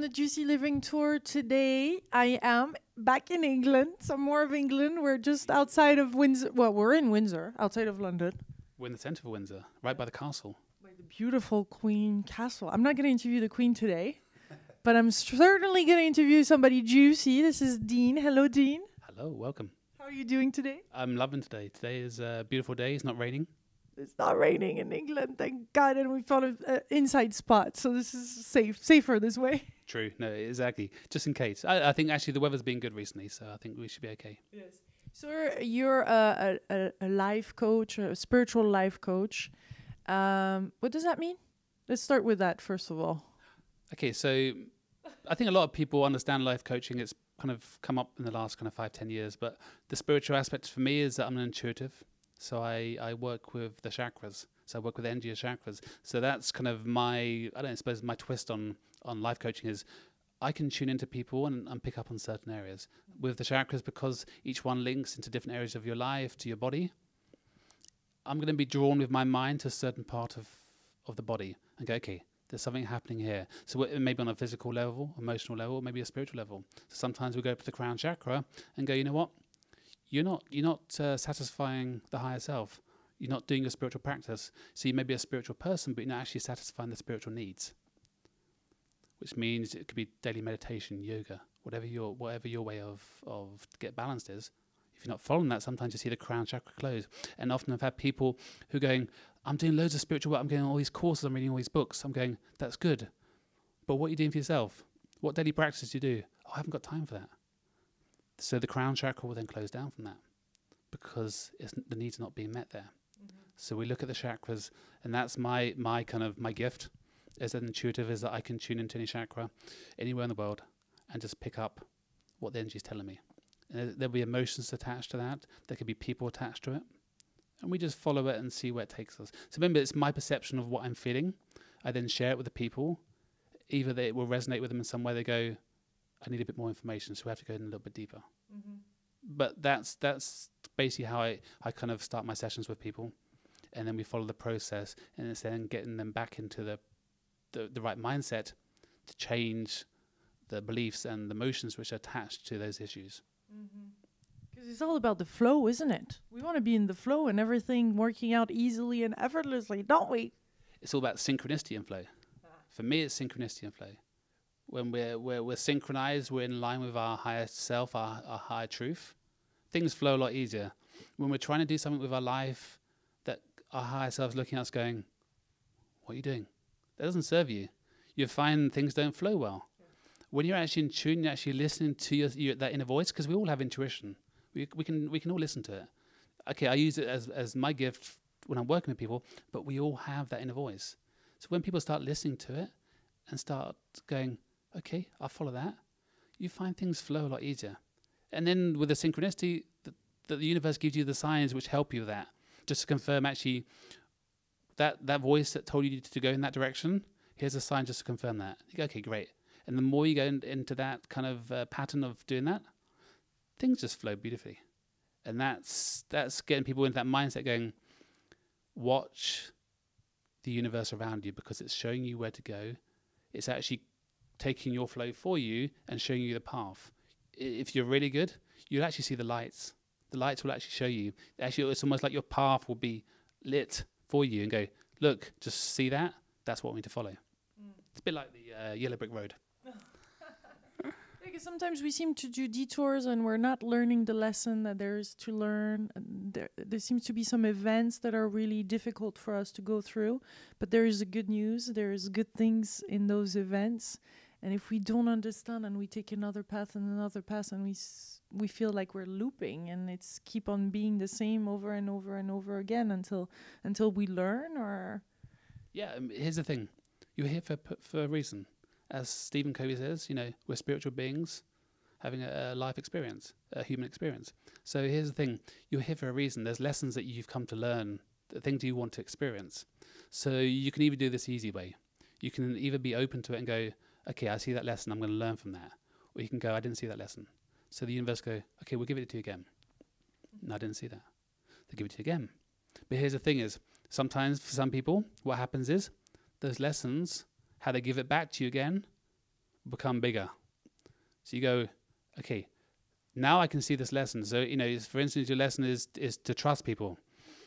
the Juicy Living Tour today. I am back in England, some more of England. We're just outside of Windsor. Well, we're in Windsor, outside of London. We're in the centre of Windsor, right by the castle. By the beautiful Queen Castle. I'm not going to interview the Queen today, but I'm certainly going to interview somebody juicy. This is Dean. Hello, Dean. Hello, welcome. How are you doing today? I'm loving today. Today is a beautiful day. It's not raining. It's not raining in England, thank God, and we found an inside spot, so this is safer this way. True, no, exactly. Just in case. I think actually the weather's been good recently, so I think we should be okay. Yes. So you're a life coach, a spiritual life coach. What does that mean? Let's start with that first of all. Okay, so I think a lot of people understand life coaching. It's kind of come up in the last kind of 5-10 years, but the spiritual aspect for me is that I'm an intuitive. So I work with the chakras. So I work with the energy of chakras. So that's kind of my twist on life coaching is I can tune into people and pick up on certain areas with the chakras because each one links into different areas of your life, to your body. I'm going to be drawn with my mind to a certain part of the body and go, okay, there's something happening here. So it may be on a physical level, emotional level, maybe a spiritual level. So sometimes we go up to the crown chakra and go, you know what? You're not satisfying the higher self. You're not doing your spiritual practice. So you may be a spiritual person, but you're not actually satisfying the spiritual needs. Which means it could be daily meditation, yoga, whatever your way of get balanced is. If you're not following that, sometimes you see the crown chakra close. And often I've had people who are going, I'm doing loads of spiritual work, I'm getting all these courses, I'm reading all these books. I'm going, that's good. But what are you doing for yourself? What daily practices do you do? Oh, I haven't got time for that. So the crown chakra will then close down from that because the needs are not being met there. Mm-hmm. So we look at the chakras, and that's my gift as an intuitive is that I can tune into any chakra anywhere in the world and just pick up what the energy is telling me. And there'll be emotions attached to that. There could be people attached to it. And we just follow it and see where it takes us. So remember, it's my perception of what I'm feeling. I then share it with the people. Either it will resonate with them in some way. They go, I need a bit more information, so we have to go in a little bit deeper. Mm-hmm. But that's basically how I kind of start my sessions with people, and then we follow the process, and it's then getting them back into the right mindset to change the beliefs and the emotions which are attached to those issues. Because it's all about the flow, isn't it? We want to be in the flow and everything working out easily and effortlessly, don't we? It's all about synchronicity and flow. For me, it's synchronicity and flow. When we're synchronized, we're in line with our higher self, our higher truth, things flow a lot easier. When we're trying to do something with our life that our higher self's looking at us going, what are you doing? That doesn't serve you. You find things don't flow well. Yeah. When you're actually in tune, you're actually listening to that inner voice, because we all have intuition. We can all listen to it. Okay, I use it as my gift when I'm working with people, but we all have that inner voice. So when people start listening to it and start going, okay, I'll follow that, you find things flow a lot easier. And then with the synchronicity, the universe gives you the signs which help you with that. Just to confirm, actually, that voice that told you to go in that direction, here's a sign just to confirm that. You go, okay, great. And the more you go into that kind of pattern of doing that, things just flow beautifully. And that's getting people into that mindset going, watch the universe around you, because it's showing you where to go. It's actually taking your flow for you and showing you the path. If you're really good, you'll actually see the lights. The lights will actually show you. Actually, it's almost like your path will be lit for you and go, look, just see that? That's what we need to follow. It's a bit like the yellow brick road. Because sometimes we seem to do detours and we're not learning the lesson that there is to learn. And there seems to be some events that are really difficult for us to go through. But there is a good news. There is good things in those events. And if we don't understand and we take another path and we feel like we're looping and it's keep on being the same over and over and over again until we learn, or... Yeah, here's the thing. You're here for a reason. As Stephen Covey says, we're spiritual beings having a life experience, a human experience. So here's the thing. You're here for a reason. There's lessons that you've come to learn, the things you want to experience. So you can either do this easy way. You can either be open to it and go, okay, I see that lesson, I'm going to learn from that. Or you can go, I didn't see that lesson. So the universe go, okay, we'll give it to you again. No, I didn't see that. They give it to you again. But here's the thing is, sometimes for some people, what happens is, those lessons, how they give it back to you again, become bigger. So you go, okay, now I can see this lesson. So, for instance, your lesson is to trust people.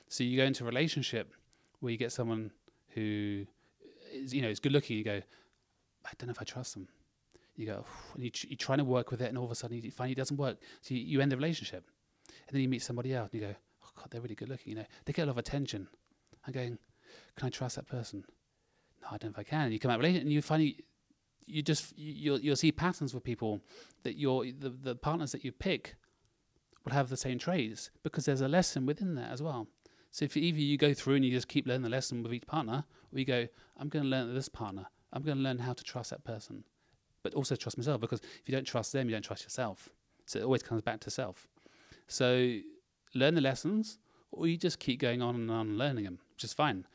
So you go into a relationship where you get someone who is good looking. You go, I don't know if I trust them. You go, and you're trying to work with it, and all of a sudden you find it doesn't work. So you end the relationship. And then you meet somebody else, and you go, oh God, they're really good looking. They get a lot of attention. I'm going, can I trust that person? No, I don't know if I can. And you come out and you find you'll see patterns with people that the partners that you pick will have the same traits, because there's a lesson within that as well. So if either you go through and you just keep learning the lesson with each partner, or you go, I'm going to learn this partner. I'm going to learn how to trust that person, but also trust myself, because if you don't trust them, you don't trust yourself. So it always comes back to self. So learn the lessons, or you just keep going on and on learning them, which is fine.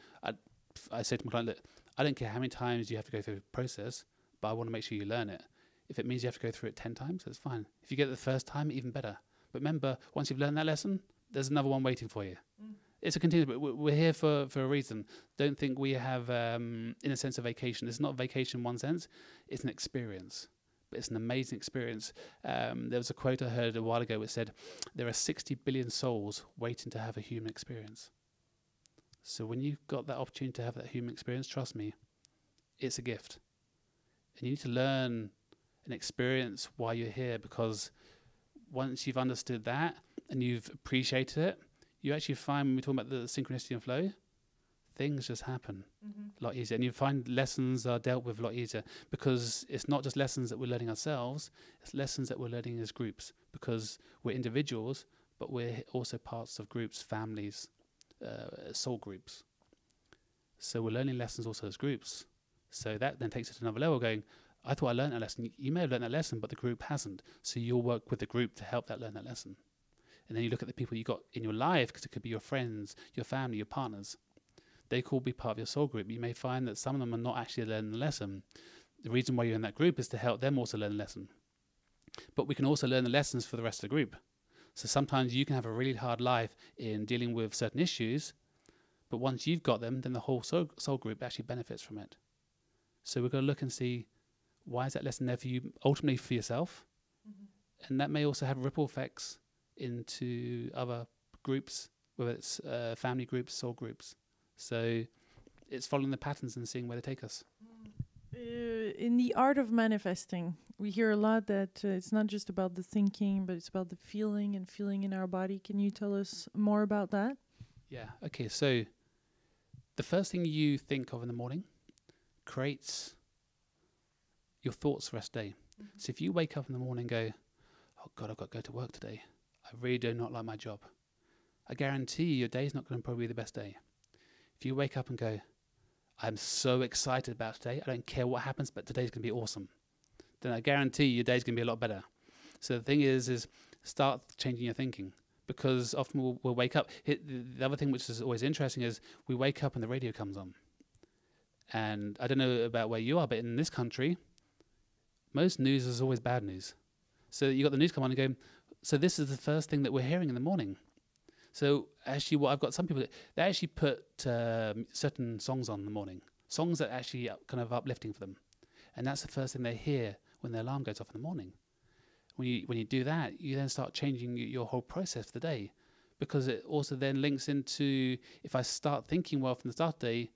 I say to my client, look, I don't care how many times you have to go through the process, but I want to make sure you learn it. If it means you have to go through it 10 times, that's fine. If you get it the first time, even better. But remember, once you've learned that lesson, there's another one waiting for you. It's a continuous, but we're here for a reason. Don't think we have, in a sense, a vacation. It's not a vacation in one sense. It's an experience. But it's an amazing experience. There was a quote I heard a while ago which said, there are 60 billion souls waiting to have a human experience. So when you've got that opportunity to have that human experience, trust me, it's a gift. And you need to learn and experience why you're here, because once you've understood that and you've appreciated it, you actually find, when we talk about the synchronicity and flow, things just happen a lot easier. And you find lessons are dealt with a lot easier, because it's not just lessons that we're learning ourselves, it's lessons that we're learning as groups, because we're individuals, but we're also parts of groups, families, soul groups. So we're learning lessons also as groups. So that then takes it to another level, going, I thought I learned that lesson. You may have learned that lesson, but the group hasn't. So you'll work with the group to help that learn that lesson. And then you look at the people you got in your life, because it could be your friends, your family, your partners. They could all be part of your soul group. You may find that some of them are not actually learning the lesson. The reason why you're in that group is to help them also learn the lesson. But we can also learn the lessons for the rest of the group. So sometimes you can have a really hard life in dealing with certain issues, but once you've got them, then the whole soul group actually benefits from it. So we're going to look and see, why is that lesson there for you, ultimately for yourself? And that may also have ripple effects into other groups, whether it's family groups, soul groups. So it's following the patterns and seeing where they take us. In the art of manifesting, we hear a lot that it's not just about the thinking, but it's about the feeling and feeling in our body. Can you tell us more about that? Yeah. Okay. So the first thing you think of in the morning creates your thoughts for the rest of the day. So if you wake up in the morning and go, oh God, I've got to go to work today. I really do not like my job. I guarantee you your day's not going to probably be the best day. If you wake up and go, I'm so excited about today, I don't care what happens, but today's going to be awesome, then I guarantee your day's going to be a lot better. So the thing is start changing your thinking, because often we'll wake up. The other thing which is always interesting is we wake up and the radio comes on. And I don't know about where you are, but in this country, most news is always bad news. So you got the news come on and go, so this is the first thing that we're hearing in the morning. So actually what I've got, some people, they actually put certain songs on in the morning, songs that actually are kind of uplifting for them. And that's the first thing they hear when their alarm goes off in the morning. When you do that, you then start changing your whole process for the day, because it also then links into, if I start thinking well from the start of the day,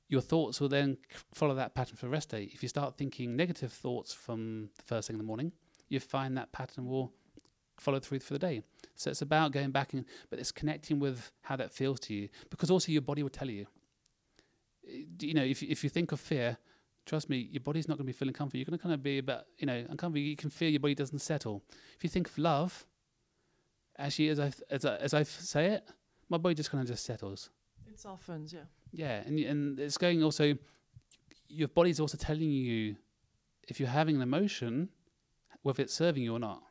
your thoughts will then follow that pattern for the rest of the day. If you start thinking negative thoughts from the first thing in the morning, you find that pattern will follow through for the day. So it's about going back, but it's connecting with how that feels to you, because also your body will tell you. You know, if you think of fear, trust me, your body's not going to be feeling comfortable. You're going to kind of be about, uncomfortable. You can feel your body doesn't settle. If you think of love, actually, as I say it, my body just kind of just settles. It softens, yeah. Yeah, and it's going also, your body's also telling you if you're having an emotion, whether it's serving you or not.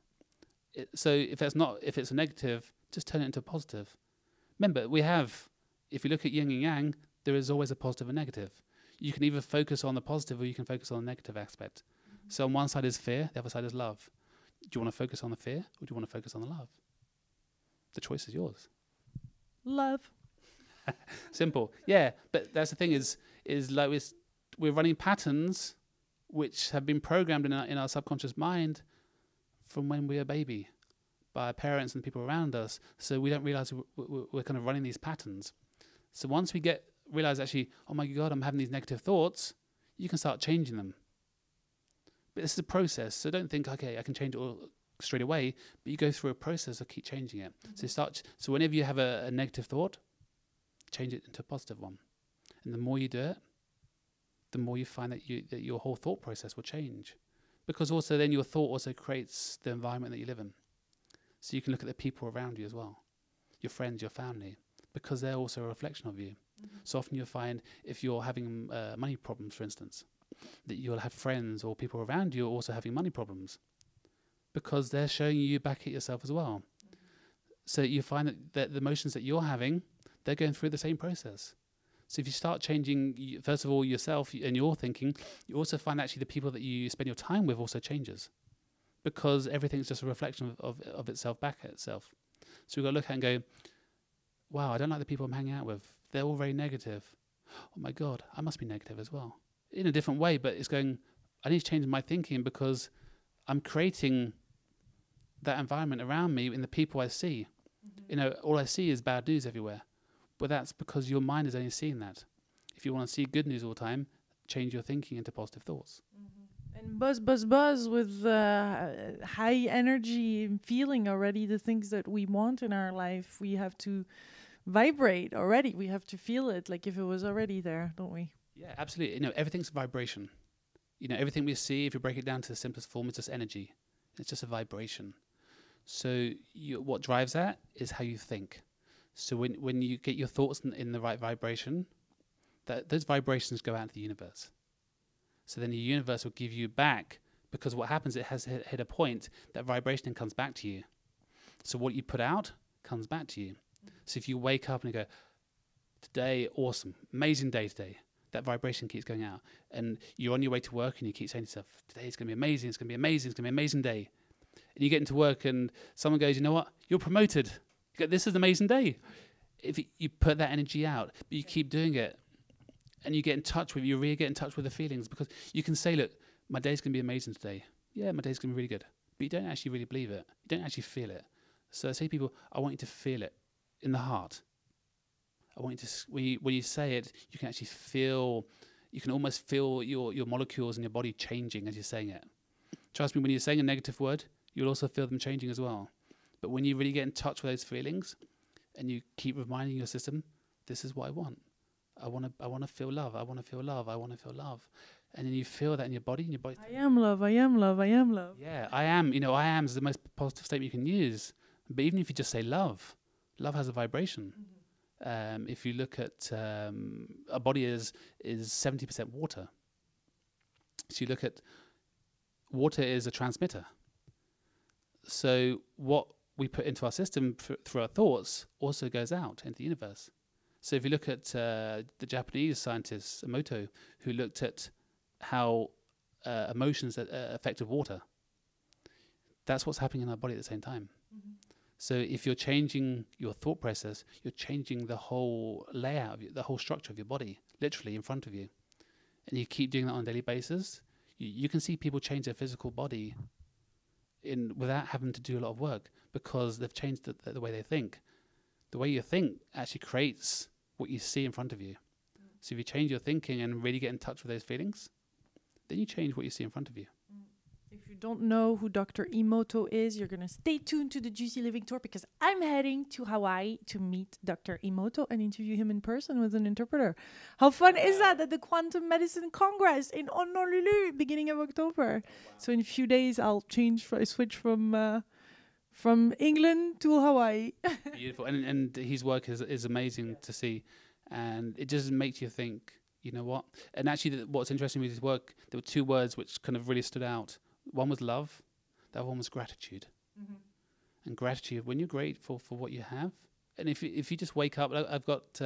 So if it's a negative, just turn it into a positive. Remember, if you look at yin and yang, there is always a positive and negative. You can either focus on the positive or you can focus on the negative aspect. So on one side is fear, the other side is love. Do you want to focus on the fear or do you want to focus on the love? The choice is yours. Love. Simple. Yeah, but that's the thing is like we're running patterns which have been programmed in our subconscious mind from when we were a baby by our parents and the people around us. So we don't realize we're kind of running these patterns. So once we realize actually, oh my God, I'm having these negative thoughts, you can start changing them. But this is a process. So don't think, okay, I can change it all straight away, but you go through a process of keep changing it. So whenever you have a negative thought, change it into a positive one. And the more you do it, the more you find that your whole thought process will change. Because also then your thought also creates the environment that you live in. So you can look at the people around you as well, your friends, your family, because they're also a reflection of you. So often you'll find if you're having money problems, for instance, that you'll have friends or people around you also having money problems because they're showing you back at yourself as well. So you find that the emotions that you're having, they're going through the same process. So if you start changing, first of all, yourself and your thinking, you also find actually the people that you spend your time with also changes because everything's just a reflection of itself back at itself. So we've got to look at it and go, wow, I don't like the people I'm hanging out with. They're all very negative. Oh my God, I must be negative as well. In a different way, but it's going, I need to change my thinking because I'm creating that environment around me in the people I see. All I see is bad news everywhere. But that's because your mind is only seeing that. If you want to see good news all the time, change your thinking into positive thoughts. And buzz with high energy and feeling already the things that we want in our life. We have to vibrate already. We have to feel it like if it was already there, don't we? Yeah, absolutely. Everything's vibration. Everything we see, if you break it down to the simplest form, it's just energy. It's just a vibration. So what drives that is how you think. So when you get your thoughts in the right vibration, those vibrations go out into the universe. So then the universe will give you back, because what happens, it has hit a point, that vibration comes back to you. So what you put out comes back to you. So if you wake up and you go, today, awesome, amazing day today, that vibration keeps going out. And you're on your way to work and you keep saying to yourself, today is going to be amazing, it's going to be amazing, it's going to be an amazing day. And you get into work and someone goes, you know what, you're promoted. You go, this is an amazing day. If you put that energy out, but you keep doing it, and you really get in touch with the feelings, because you can say, look, my day's going to be amazing today. Yeah, my day's going to be really good. But you don't actually really believe it. You don't actually feel it. So I say to people, I want you to feel it in the heart. I want you to, when you say it, you can actually feel, you can almost feel your molecules in your body changing as you're saying it. Trust me, when you're saying a negative word, you'll also feel them changing as well. But when you really get in touch with those feelings and you keep reminding your system, this is what I want. I want to feel love. I want to feel love. I want to feel love. And then you feel that in your body. I am love. I am love. I am love. Yeah, I am. I am is the most positive statement you can use. But even if you just say love has a vibration. If you look at our body is 70% water. So you look at water is a transmitter. So what we put into our system through our thoughts also goes out into the universe. So if you look at the Japanese scientist Emoto, who looked at how emotions affected water, that's what's happening in our body at the same time. So if you're changing your thought process, you're changing the whole layout, the whole structure of your body, literally in front of you. And you keep doing that on a daily basis, you can see people change their physical body without having to do a lot of work, because they've changed the way they think. The way you think actually creates what you see in front of you. So if you change your thinking and really get in touch with those feelings, then you change what you see in front of you. If you don't know who Dr. Emoto is, you're going to stay tuned to the Juicy Living Tour, because I'm heading to Hawaii to meet Dr. Emoto and interview him in person with an interpreter. How fun is that at the Quantum Medicine Congress in Honolulu, beginning of October? So in a few days, I'll switch from England to Hawaii. Beautiful. And his work is amazing to see. And it just makes you think, you know what? And actually, what's interesting with his work, there were two words which kind of really stood out. One was love, the other one was gratitude. And gratitude, when you're grateful for what you have, and if you just wake up, I've got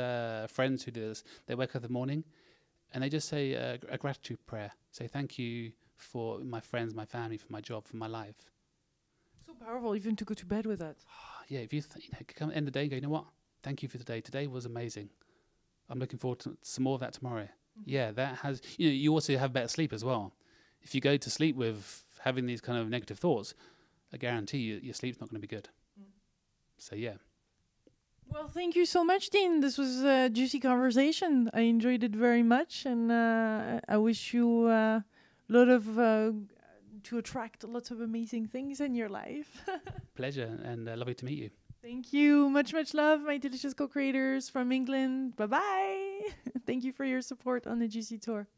friends who do this, they wake up in the morning and they just say a gratitude prayer. Say thank you for my friends, my family, for my job, for my life. So powerful, even to go to bed with that. Yeah, if you come end of the day and go, you know what? Thank you for today. Today was amazing. I'm looking forward to some more of that tomorrow. Yeah, that has, you also have better sleep as well. if you go to sleep with having these kind of negative thoughts, I guarantee you your sleep's not going to be good. So yeah. Well, thank you so much, Dean. This was a juicy conversation. I enjoyed it very much, and I wish you a lot of to attract lots of amazing things in your life. Pleasure, and lovely to meet you. Thank you. Much love, my delicious co-creators from England. Bye-bye. Thank you for your support on the Juicy Tour.